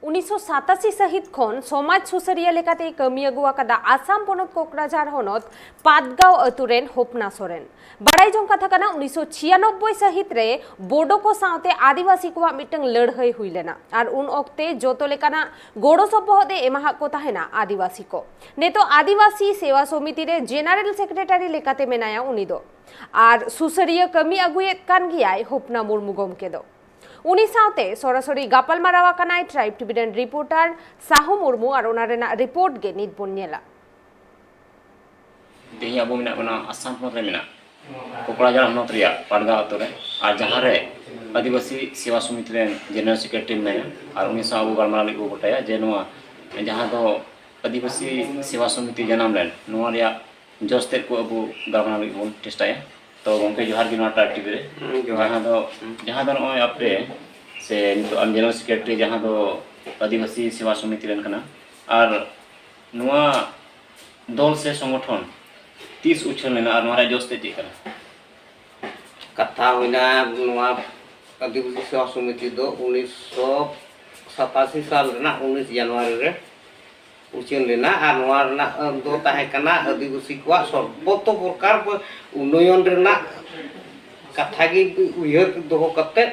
1987 सहित खन समाज सुसरिया लेकाते कमी अगु आकादा आसाम पोनत कोकराझार होनत पातगांव अतुरेन होपना सोरेन बड़ाई जों कथा कना 1996 सहित रे बोडो को सावते आदिवासी को मिटंग लड़हई हुई लेना और उन ओक्ते जोतो लेकाना गोड़ो सपोहदे एमाहा को ताहेना आदिवासी को नेतो आदिवासी सेवा समिति रे जेनरल सेक्रेटरी लेकाते मेनाया उनिदो और सुसरिया कमी अगुएत कान गियाय होपना मुर्मु गोमके दो उनी सावते सरासरि गापल मारावा कानाय ट्राइब टीवी रेन रिपोर्टर साहू मुर्मू और ओना रेना रिपोर्ट गे नित बोन नेला तेही अब मेना बना आसाम पोनत रे मेना कोकराझार होनत रिया पाटगांव अतो रे और जहां रे आदिवासी सेवा समिति रेन जनरल सेक्रेटरी मेनाया और उनी साव गलमारा लगी को गोटाया जे नोआ जहां दो आदिवासी सेवा समिति जनाम रेन नोआ रिया जस्ते को अब गलमारा लगी बोन टेस्टाया तो गंके जोहार गिना ट्राइब टीवी रे जहां दो नोय आपरे से नितो आम जनरल सेक्रेटरी जहां दो आदिवासी सेवा समिति रेन कना और नोआ दल से संगठन 30 उछल लेना और नोरा जोस्ते ची कना कथा होइना नोआ आदिवासी सेवा समिति दो 1987 साल रेना 19 जनवरी रे उछल लेना और नोआ रेना दो ताहे कना आदिवासी को सर्वतो प्रकार उन्नयन रेना कथा गी उयहर दोहो कते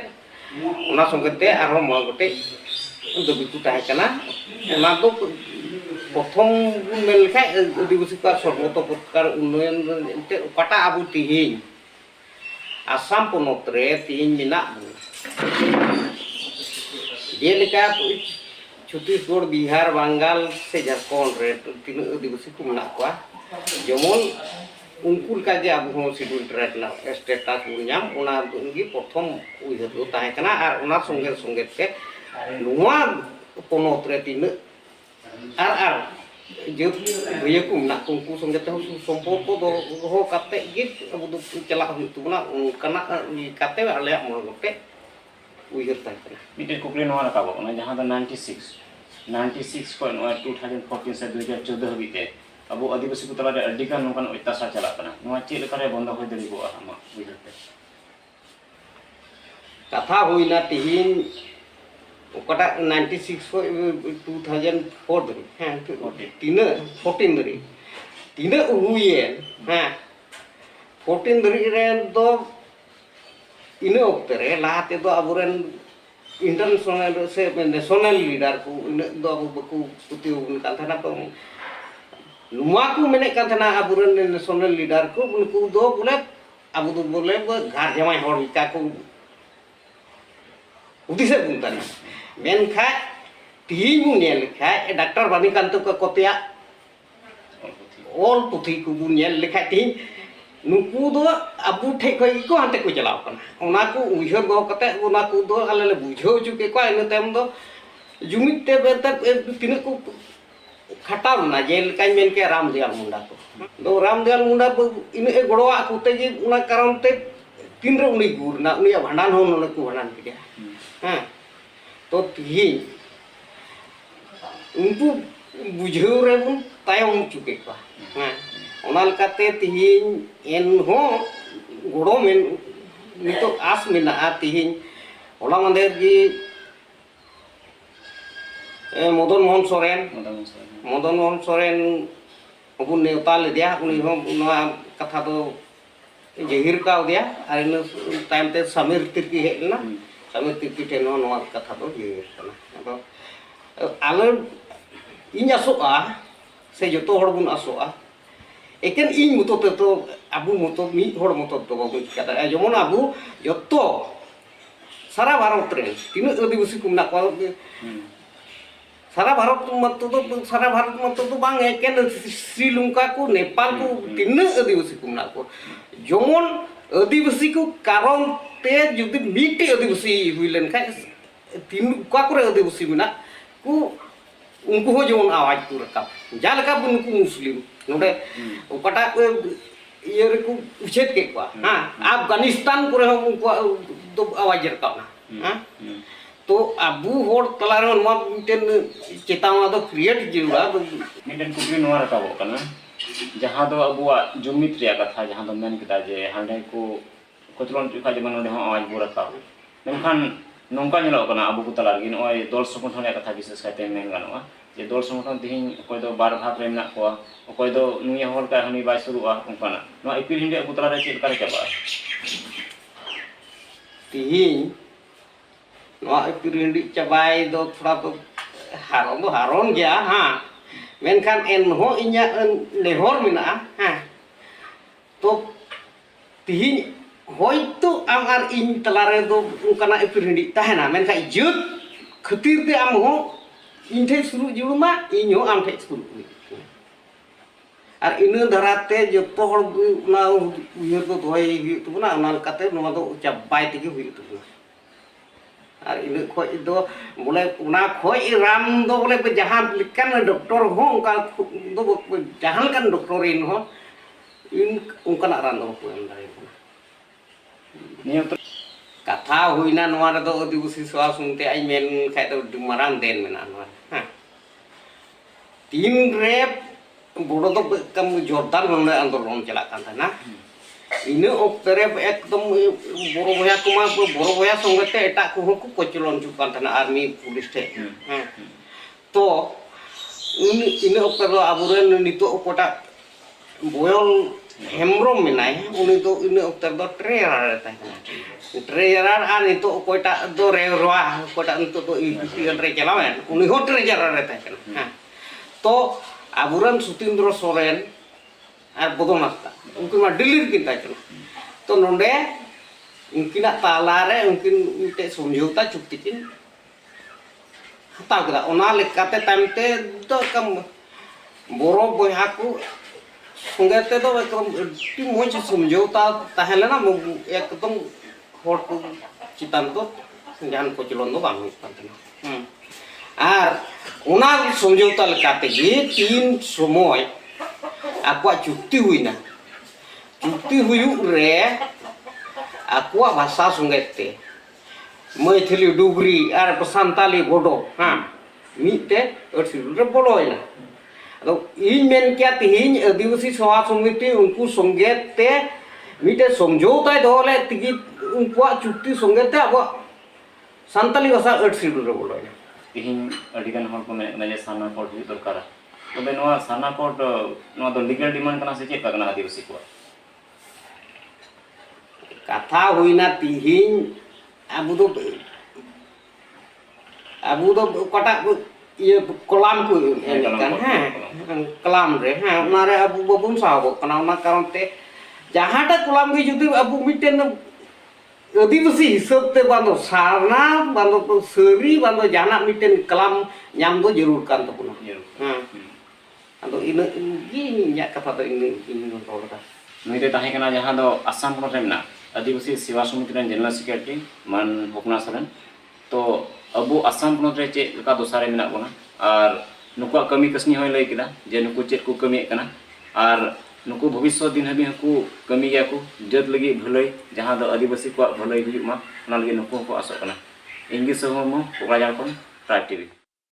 ओना संगते आरो मगते दबी को ताहे कना ओना दो प्रथम मेन लेखा आदिवासी को सर्वतो प्रकार उन्नयन ते पटा आबु तिहिं आसाम पोनत रे तिहिं मिना जेलेका छत्तीसगढ़ बिहार बंगाल से झारखंड रे तीन आदिवासी को मेना को जेमन उनकुल का जे अब हो शेड्यूल ट्राइब ना स्टेटस बुझाम ओना उनगी प्रथम उइहर दो ताहे कना और ओना संगे संगे ते नोआ पोनत रे तीन आर जो भैया को मेना उनको संगे ते संपर्क दो हो काते गे अब दो चला हुई तुना कना काते आले मोगते उइहर ताहे कना मिटे कुकली नोआ रकाबो ओना जहां द 96 को 2014 से 2014 हबीते अब आदिवासी को तलारे अडिका नोकान अत्याचार चला कना नोआ चे लेकारे बंद होय दरिबो आमा बुझते कथा होइना तिहिन ओकटा 96 को 2004 दरी हां 14 दरी तीन हुए हां 14 दरी रे दो इन ओक्ते रे लाते दो अबुरेन इंटरनेशनल से नेशनल लीडर को इन दो अब बकु पुतिउ कान थाना तो नुआ को मेने कान थाना अबुरेन नेशनल लीडर को उनको दो बोले अब दो बोले घर जमाई हर का को उदिसे बुंताना मेनखा तिहिं मुनेल खा डॉक्टर बानी कांतो को कोतिया ऑल पुथी को बुनेल लेखा तिहिं नुकु दो अबु ठे खई को हाते को चलाव कना ओना को उइहर गो कते ओना को दो आले ले बुझो चुके को इन तम दो जुमित ते बेत तिन को खटाव ना जेल काई मेन के रामदयाल मुंडा को दो रामदयाल मुंडा इन ए गड़वा कुते जे ओना कारण ते तीन रे उनी गुर ना उनी भांडान हो न को भांडान के हां तो तिहि उनको बुझो रे बुन तायम चुके को हां ओना लकाते तिहिं एन हो गोड़ो मेन नितो आस मेना तिहिं ओला मंदेर जी मदन मोहन सोरेन अबु नेवता लेदिया उनी हो नोआ कथा दो जहिर का दिया और इन टाइम ते समीर तिर्की हेलना समीर तिर्की ठेन नोआ कथा दो जहिर कना तो आले इन आसोआ से जतो हड़ बुन आसोआ एकेन इन मतो तो अबु मतो मी हड़ मतो तो बाबु चिकादा जेमन अबु जतो सारा भारत रे तीन आदिवासी को ना को सारा भारत मत तो बांग एकेन श्रीलंका को नेपाल को तीन आदिवासी को ना को जेमन आदिवासी को कारण ते जुदी मीटे आदिवासी हुइलन खा तीन का करे आदिवासी मेना को उनको हो जेमन आवाज को रकाब जालका उनको मुस्लिम नोडे ओकटा ये रे को उछेद के को हां अफगानिस्तान को हम उनको तो आवाज रकाब ना हां तो अबु होड़ तला रे मा मिटेन चेतावना दो क्रिएट जिउरा मिटेन कुकली नोआ रकाबो कना जहां दो अबुआ जुमित रिया कथा जहां दो मेन किता जे हांडे को कोतलोन चुका जमन ओडे आवाज बो Rakab मेनखान nongka nyelok kana abu ko tala lagi noy dol songthon reyag katha bises kaite men ganoa je dol songthon tihin okoy do bar bhag re menak koa okoy do nuye hol ka hani bai suru'a ongkana no ipil hindi abu tala re chit kare chaba tihin no ipil hindi cabai do thora do haron gya ha menkan en ho inya lehor mina ha to tihin hoito am ar in talare do ungkana ipil hindi tahena menkan jut khatir te am ho in the suru juluma inyo am the suru ar ina darate joto hor na uyar do doy hu tu na onal kate no do cabai tigi hu tu ar ina khoi do boleh una khoi ram do boleh jahan likan doktor ho ongka do jahan kan doktorin ho in ungkana ran do ko em dare niya to katha huina noa re do adibusi sawa sungte ai men khai do marang den mena noa ha tin re bodo do kam jordan hone andolon chalak kan thana ina oktere ekdom boro boya kuma boro boya songete etak ko ko koclon jukan thana army police te ha to ina oktere aburen nito okota boyol hemrom menai uni do ina oktere do trerar ta trerar an itu okota do reroa okota untuk do ikian re jalawan uni ho trerar ta ha to aburan Sutindro Soren ar Bodonasta unkun ma dilir kita chalo to nonde unkina talare unkin mite somjhota chuktikin hataw keda ona lekate tamte to kam boro boyhaku sungete do ekdom ti moj somjhota tahelena ekdom hor ko chitan to jan ko chilon do bang hujpan ar ona somjhota lekate ge tin somoy akuak cukti huina cukti huyu re akuak bahasa sungete Maithili Dugri ar Santali bodo ha mite re boloina ado in men kya tihin adivasi sawa sumiti unku songete mite somjhota dole tigi unkuak cukti songete abo Santali bahasa re boloina tihin adigan hol ko men je sana court hu dorkara tobe noa sana court noa do legal demand kana se chek kana adivasi ko katha huina tihin abu do kota iya kolam ku kan ha kolam re ha mare abu babun sabo kana ona karonte jahata kolam ge judi abu miten adivasi hisab te bando sarna bando to seri bando jana miten kolam nyam do jarur kan to puna ha ado ina ini nya katha do ini rol ta nui te tahe kana jaha do Assam ponot re mena adivasi sewa samiti ren general secretary man Hopna Soren to abu Assam ponot re che leka dosare mena bona ar nukuak kami kasni hoy lay kida je nuku chet ku kami kana ar nuku bhavishyot din habi ku kami ya ku jat lagi bhalai jaha do adivasi ko bhalai hujuk ma ona lagi nuku ko asok kana ingi somo Kokrajhar kon Tribe TV